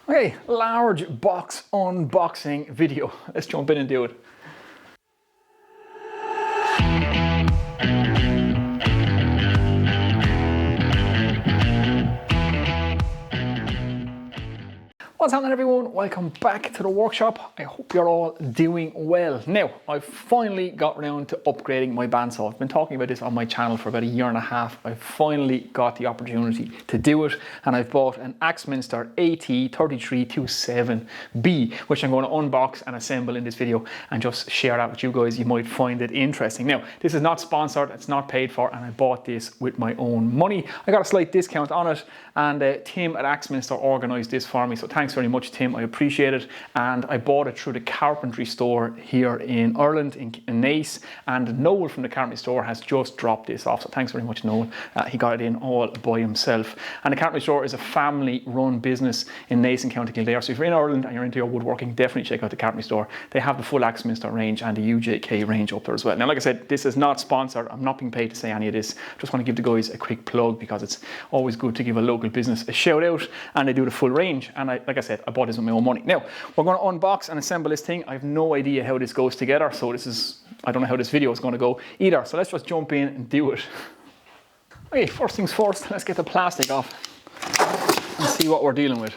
Okay, large box unboxing video. Let's jump in and do it. What's happening, everyone? Welcome back to the workshop. I hope you're all doing well. Now, I've finally got around to upgrading my bandsaw. I've been talking about this on my channel for about a year and a half. I finally got the opportunity to do it, and I've bought an Axminster AT3327B, which I'm going to unbox and assemble in this video and just share that with you guys. You might find it interesting. Now, this is not sponsored, it's not paid for, and I bought this with my own money. I got a slight discount on it, and Tim at Axminster organised this for me, so thanks very much, Tim. I appreciate it. And I bought it through the Carpentry Store here in Ireland, in Naas, and Noel from the Carpentry Store has just dropped this off, so thanks very much, Noel. He got it in all by himself. And the Carpentry Store is a family-run business in Naas in County Kildare, so if you're in Ireland and you're into your woodworking, definitely check out the Carpentry Store. They have the full Axminster range and the UJK range up there as well. Now, like I said, this is not sponsored. I'm not being paid to say any of this. Just want to give the guys a quick plug because it's always good to give a local business a shout out, and they do the full range. And like I said, I bought this with my own money. Now, we're going to unbox and assemble this thing. I have no idea how this goes together, so I don't know how this video is going to go either. So let's just jump in and do it. Okay, first things first, let's get the plastic off and see what we're dealing with.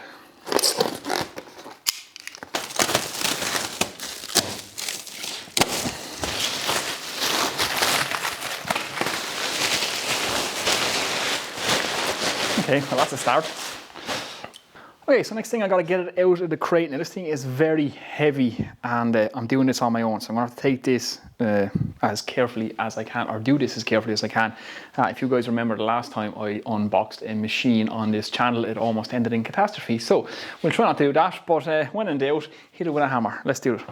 Okay, well that's a start. Okay, so next thing I got to get it out of the crate. Now this thing is very heavy, and I'm doing this on my own, so I'm going to have to take this as carefully as I can, or do this as carefully as I can. If you guys remember the last time I unboxed a machine on this channel, it almost ended in catastrophe. So we'll try not to do that, but when in doubt, hit it with a hammer. Let's do it.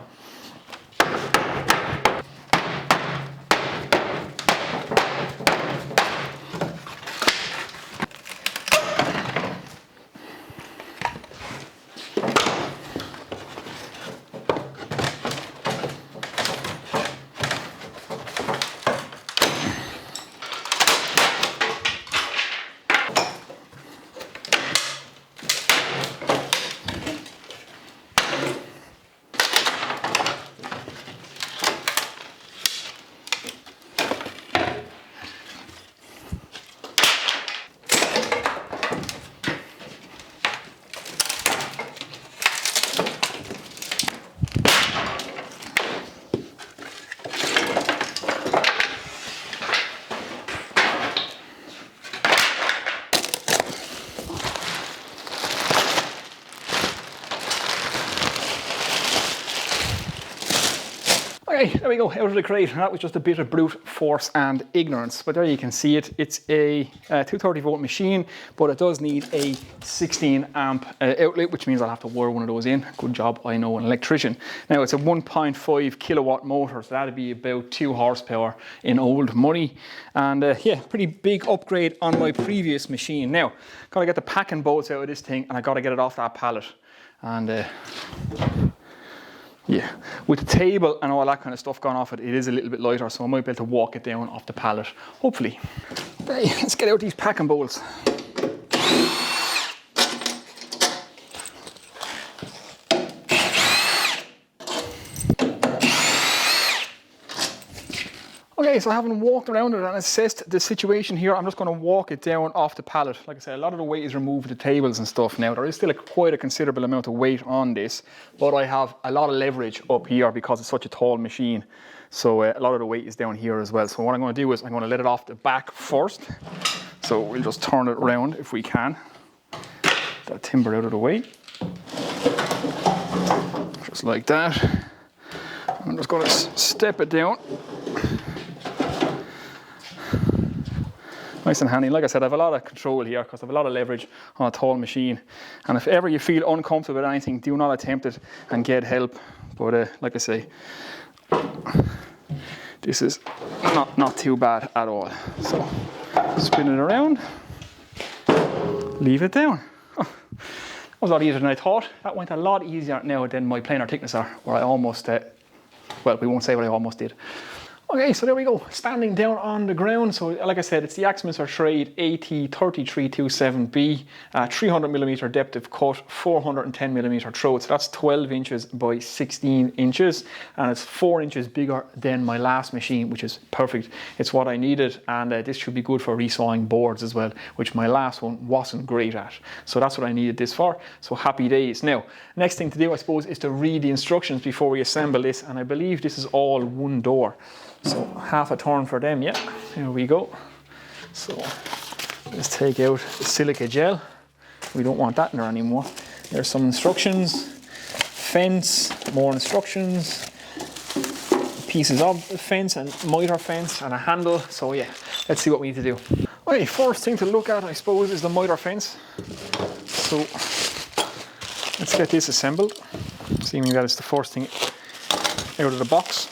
Okay, there we go, out of the crate. That was just a bit of brute force and ignorance, but there you can see it. It's a 230 volt machine, but it does need a 16 amp outlet, which means I'll have to wire one of those in. Good job, I know an electrician. Now it's a 1.5 kilowatt motor, so that'd be about 2 horsepower in old money. And yeah, pretty big upgrade on my previous machine. Now, gotta get the packing bolts out of this thing, and I gotta get it off that pallet. And yeah, with the table and all that kind of stuff gone off it, it is a little bit lighter, so I might be able to walk it down off the pallet, hopefully. Okay, let's get out these packing bolts. Okay, so having walked around it and assessed the situation here, I'm just going to walk it down off the pallet. Like I said, a lot of the weight is removed with the tables and stuff now. There is still quite a considerable amount of weight on this, but I have a lot of leverage up here because it's such a tall machine. So a lot of the weight is down here as well. So what I'm going to do is I'm going to let it off the back first. So we'll just turn it around if we can. That timber out of the way. Just like that. I'm just going to step it down. Nice and handy. Like I said, I have a lot of control here because I have a lot of leverage on a tall machine. And if ever you feel uncomfortable with anything, do not attempt it and get help. But like I say, this is not too bad at all. So spin it around, leave it down. Oh, that was a lot easier than I thought. That went a lot easier now than my planer thicknesser, where I almost, well, we won't say what I almost did. Okay, so there we go, standing down on the ground. So like I said, it's the Axminster Trade AT3327B, 300mm depth of cut, 410mm throat. So that's 12 inches by 16 inches, and it's 4 inches bigger than my last machine, which is perfect. It's what I needed, and this should be good for resawing boards as well, which my last one wasn't great at. So that's what I needed this for, so happy days. Now, next thing to do, I suppose, is to read the instructions before we assemble this, and I believe this is all one door. So half a turn for them, yeah, here we go. So let's take out the silica gel. We don't want that in there anymore. There's some instructions, fence, more instructions, pieces of the fence and miter fence and a handle. So yeah, let's see what we need to do. Okay, first thing to look at, I suppose, is the miter fence. So let's get this assembled, assuming that it's the first thing out of the box.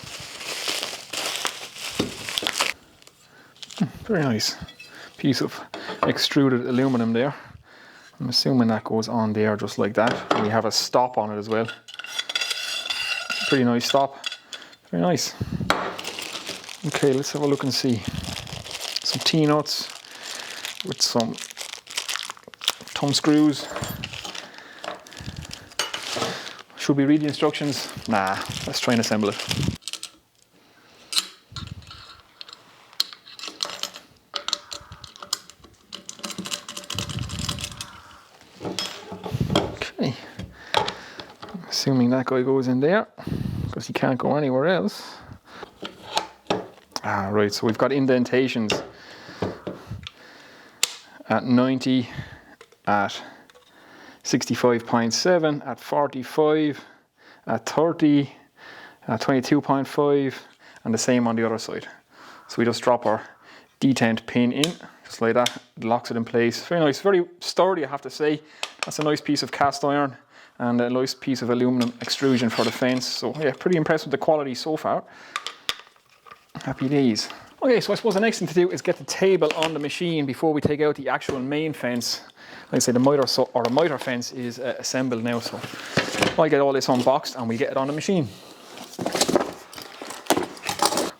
Very nice piece of extruded aluminum there. I'm assuming that goes on there just like that. And we have a stop on it as well. Pretty nice stop. Very nice. Okay, let's have a look and see. Some T-nuts with some thumb screws. Should we read the instructions? Nah, let's try and assemble it. Assuming that guy goes in there, because he can't go anywhere else. Ah, right, so we've got indentations at 90, at 65.7, at 45, at 30, at 22.5, and the same on the other side. So we just drop our detent pin in, just like that. It locks it in place. Very nice, very sturdy, I have to say. That's a nice piece of cast iron and a nice piece of aluminum extrusion for the fence. So yeah, pretty impressed with the quality so far. Happy days. Okay, so I suppose the next thing to do is get the table on the machine before we take out the actual main fence. Like I say, the miter fence is assembled now, so I'll get all this unboxed and we get it on the machine.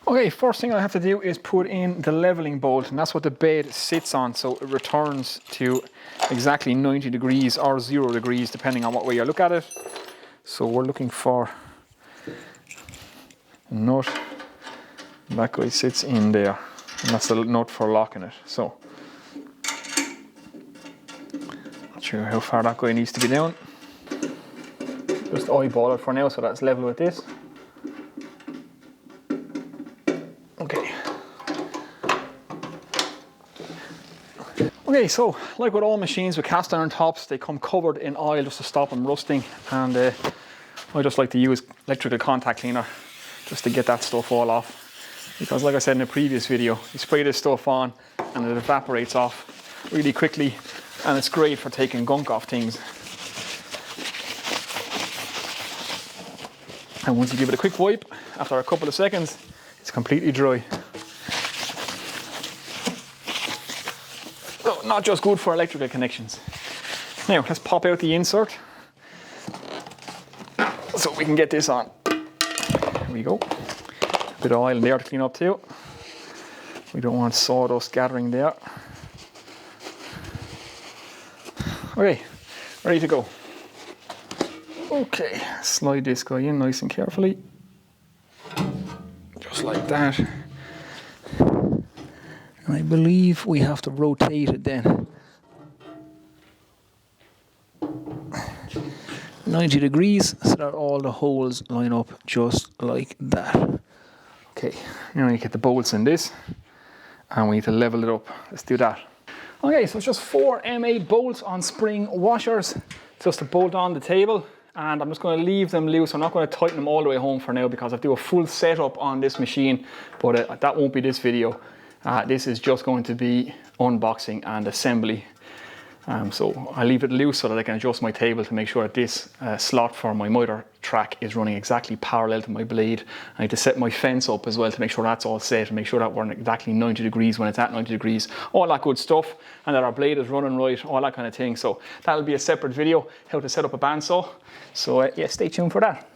Okay, first thing I have to do is put in the leveling bolt, and that's what the bed sits on, so it returns to exactly 90 degrees or 0 degrees depending on what way you look at it. So we're looking for a nut. That guy sits in there, and that's the nut for locking it. So not sure how far that guy needs to be down. Just eyeball it for now so that's level with this. Okay. Okay, so like with all machines with cast iron tops, they come covered in oil just to stop them rusting, and I just like to use electrical contact cleaner just to get that stuff all off, because like I said in the previous video, you spray this stuff on and it evaporates off really quickly, and it's great for taking gunk off things. And once you give it a quick wipe, after a couple of seconds, it's completely dry. So not just good for electrical connections. Now let's pop out the insert so we can get this on. There we go. A bit of oil in there to clean up too. We don't want sawdust gathering there. Okay, ready to go. Okay, slide this guy in nice and carefully. Just like that. And I believe we have to rotate it then 90 degrees so that all the holes line up just like that. Okay, now we get the bolts in this and we need to level it up. Let's do that. Okay, so it's just 4 M8 bolts on spring washers just to bolt on the table. And I'm just going to leave them loose. I'm not going to tighten them all the way home for now because I do a full setup on this machine, but that won't be this video. This is just going to be unboxing and assembly. So I leave it loose so that I can adjust my table to make sure that this slot for my miter track is running exactly parallel to my blade. I need to set my fence up as well to make sure that's all set and make sure that we're exactly 90 degrees when it's at 90 degrees, all that good stuff, and that our blade is running right, all that kind of thing. So that'll be a separate video, how to set up a bandsaw. So yeah, stay tuned for that.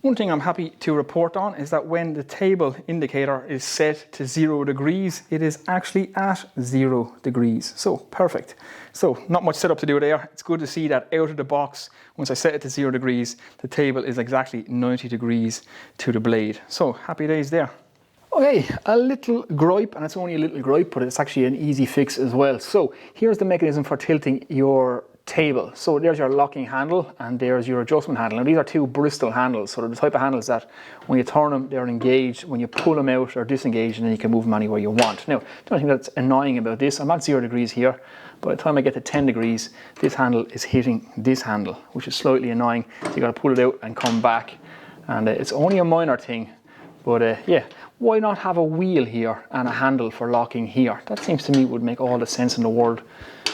One thing I'm happy to report on is that when the table indicator is set to 0 degrees, it is actually at 0 degrees. So perfect. So not much setup to do there. It's good to see that out of the box, once I set it to 0 degrees, the table is exactly 90 degrees to the blade. So happy days there. Okay, a little gripe, and it's only a little gripe, but it's actually an easy fix as well. So here's the mechanism for tilting your table. So there's your locking handle and there's your adjustment handle. Now these are two Bristol handles, so they're the type of handles that when you turn them, they're engaged. When you pull them out, they're disengaged, and then you can move them anywhere you want. Now, the only thing that's annoying about this, I'm at 0 degrees here. By the time I get to 10 degrees, this handle is hitting this handle, which is slightly annoying. So you got to pull it out and come back. And it's only a minor thing, but yeah, why not have a wheel here and a handle for locking here? That seems to me would make all the sense in the world,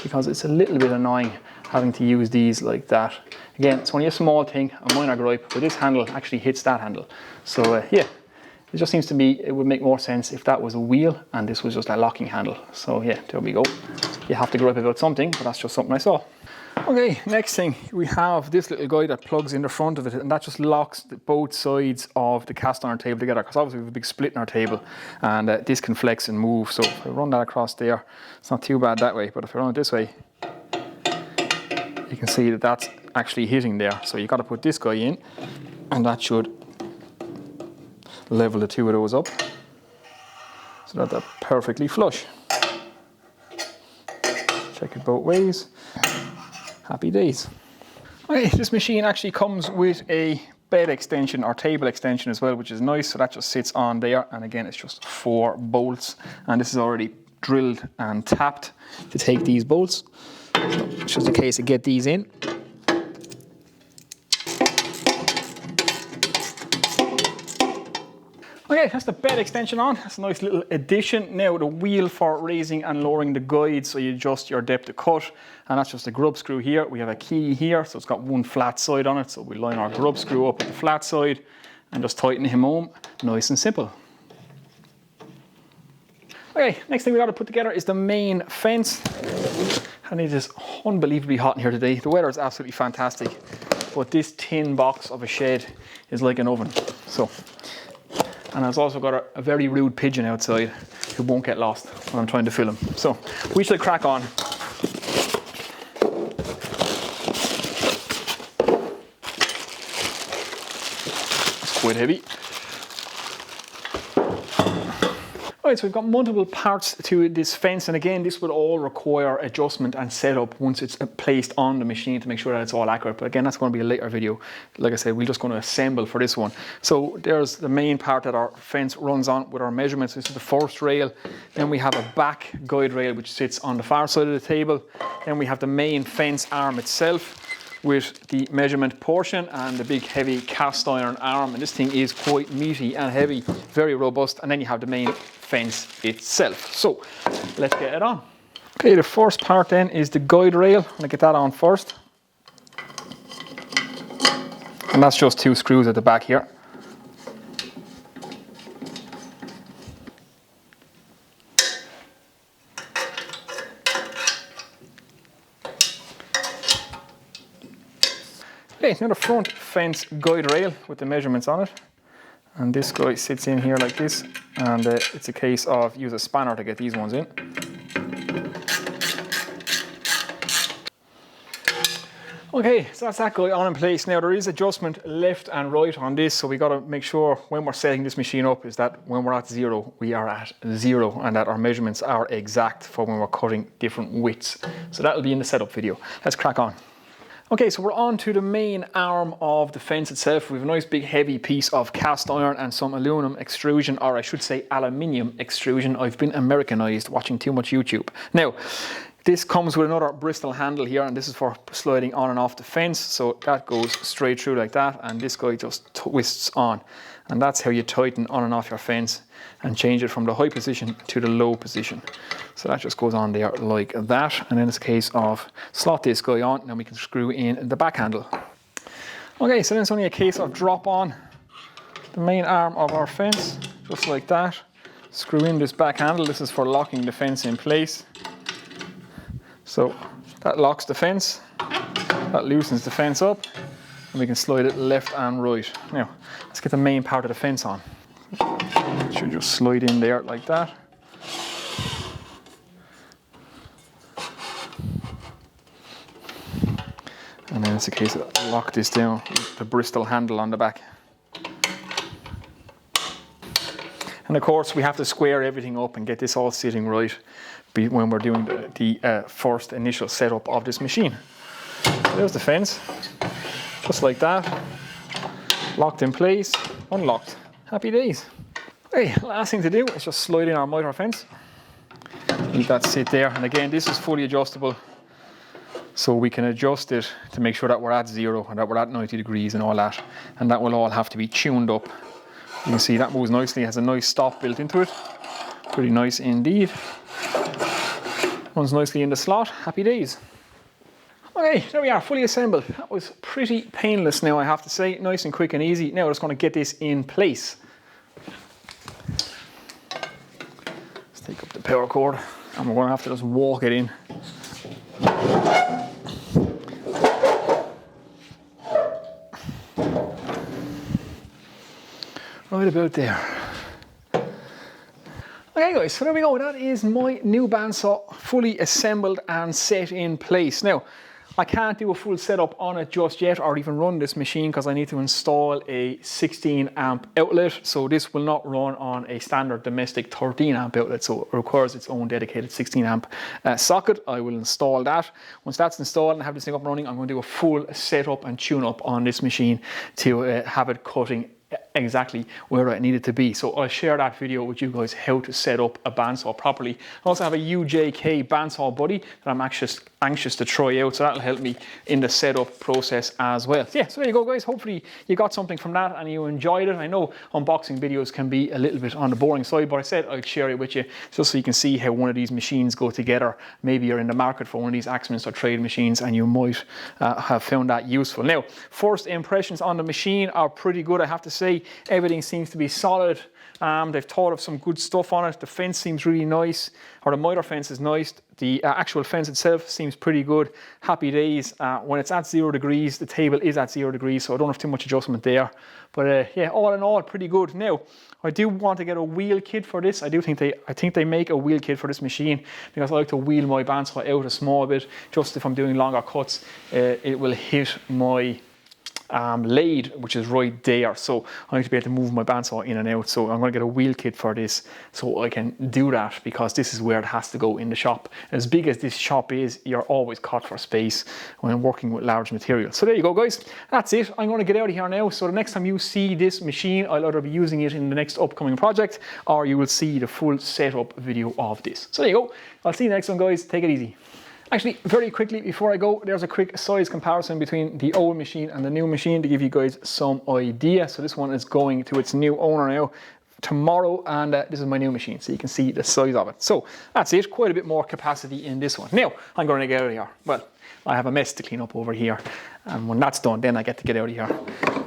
because it's a little bit annoying having to use these like that. Again, it's only a small thing, a minor gripe, but this handle actually hits that handle. So yeah, it just seems to me it would make more sense if that was a wheel and this was just a locking handle. So yeah, there we go. You have to gripe about something, but that's just something I saw. Okay, next thing, we have this little guy that plugs in the front of it, and that just locks both sides of the cast iron table together, because obviously we have a big split in our table, and this can flex and move. So if I run that across there, it's not too bad that way, but if I run it this way, you can see that that's actually hitting there. So you've got to put this guy in, and that should level the two of those up so that they're perfectly flush. Check it both ways. Happy days. Okay, this machine actually comes with a bed extension or table extension as well, which is nice. So that just sits on there, and again, it's just 4 bolts, and this is already drilled and tapped to take these bolts. So it's just a case of get these in. Okay, that's the bed extension on. That's a nice little addition. Now the wheel for raising and lowering the guide, so you adjust your depth of cut, and that's just a grub screw here. We have a key here, so it's got one flat side on it, so we line our grub screw up at the flat side and just tighten him home. Nice and simple. Okay, next thing we got to put together is the main fence. And it is unbelievably hot in here today. The weather is absolutely fantastic, but this tin box of a shed is like an oven. So. And I've also got a very rude pigeon outside who won't get lost when I'm trying to film him. So we shall crack on. It's quite heavy. Alright, so we've got multiple parts to this fence, and again, this will all require adjustment and setup once it's placed on the machine to make sure that it's all accurate. But again, that's going to be a later video. Like I said, we're just going to assemble for this one. So there's the main part that our fence runs on with our measurements. This is the first rail. Then we have a back guide rail which sits on the far side of the table. Then we have the main fence arm itself with the measurement portion and the big heavy cast iron arm, and this thing is quite meaty and heavy, very robust. And then you have the main fence itself. So let's get it on. Okay, the first part then is the guide rail. I'm gonna get that on first, and that's just 2 screws at the back here. Okay, now the front fence guide rail with the measurements on it, and this guy sits in here like this, and it's a case of use a spanner to get these ones in. Okay, so that's that guy on in place. Now there is adjustment left and right on this, so we got to make sure when we're setting this machine up is that when we're at 0, we are at 0, and that our measurements are exact for when we're cutting different widths. So that'll be in the setup video. Let's crack on. Okay, so we're on to the main arm of the fence itself. We have a nice big heavy piece of cast iron and some aluminum extrusion, or I should say aluminium extrusion. I've been Americanized watching too much YouTube. Now, this comes with another Bristol handle here, and this is for sliding on and off the fence. So that goes straight through like that, and this guy just twists on. And that's how you tighten on and off your fence and change it from the high position to the low position. So that just goes on there like that. And then it's a case of slot this guy on, and then we can screw in the back handle. Okay, so then it's only a case of drop on the main arm of our fence, just like that. Screw in this back handle. This is for locking the fence in place. So that locks the fence, that loosens the fence up, and we can slide it left and right. Now, let's get the main part of the fence on. It should just slide in there like that. And then it's a case of lock this down with the Bristol handle on the back. And of course, we have to square everything up and get this all sitting right when we're doing the first initial setup of this machine. So there's the fence, just like that. Locked in place, unlocked. Happy days. Okay, last thing to do is just slide in our miter fence. Let that sit there. And again, this is fully adjustable, so we can adjust it to make sure that we're at 0 and that we're at 90 degrees and all that. And that will all have to be tuned up. You can see that moves nicely, has a nice stop built into it. Pretty nice indeed. Runs nicely in the slot. Happy days. Okay, there we are, fully assembled. That was pretty painless now, I have to say. Nice and quick and easy. Now we're just going to get this in place. Let's take up the power cord and we're going to have to just walk it in. Right about there. Okay guys, so there we go. That is my new bandsaw fully assembled and set in place. Now, I can't do a full setup on it just yet or even run this machine because I need to install a 16 amp outlet. So this will not run on a standard domestic 13 amp outlet. So it requires its own dedicated 16 amp socket. I will install that. Once that's installed and have this thing up and running, I'm going to do a full setup and tune up on this machine to have it cutting exactly where I need it to be. So I'll share that video with you guys, how to set up a bandsaw properly. I also have a UJK bandsaw buddy that I'm anxious to try out, so that'll help me in the setup process as well. So yeah, so there you go guys. Hopefully you got something from that and you enjoyed it. I know unboxing videos can be a little bit on the boring side, but I said I'd share it with you just so you can see how one of these machines go together. Maybe you're in the market for one of these Axminster trade machines and you might have found that useful. Now, first impressions on the machine are pretty good, I have to say. Everything seems to be solid. They've thought of some good stuff on it. The fence seems really nice, or the miter fence is nice. The actual fence itself seems pretty good. Happy days. When it's at 0 degrees, the table is at 0 degrees, so I don't have too much adjustment there. But yeah, all in all, pretty good. Now, I do want to get a wheel kit for this. I think they make a wheel kit for this machine because I like to wheel my bandsaw out a small bit. Just if I'm doing longer cuts, it will hit my lathe, which is right there, so I need to be able to move my bandsaw in and out. So I'm going to get a wheel kit for this so I can do that, because this is where it has to go in the shop. As big as this shop is, you're always caught for space when working with large material. So there you go guys, that's it. I'm going to get out of here now, so the next time you see this machine, I'll either be using it in the next upcoming project, or you will see the full setup video of this. So there you go, I'll see you next one guys, take it easy. Actually, very quickly before I go, there's a quick size comparison between the old machine and the new machine to give you guys some idea. So this one is going to its new owner now tomorrow, and this is my new machine, so you can see the size of it. So that's it, quite a bit more capacity in this one. Now, I'm going to get out of here. Well, I have a mess to clean up over here, and when that's done, then I get to get out of here,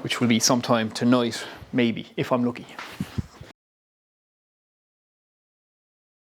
which will be sometime tonight, maybe, if I'm lucky.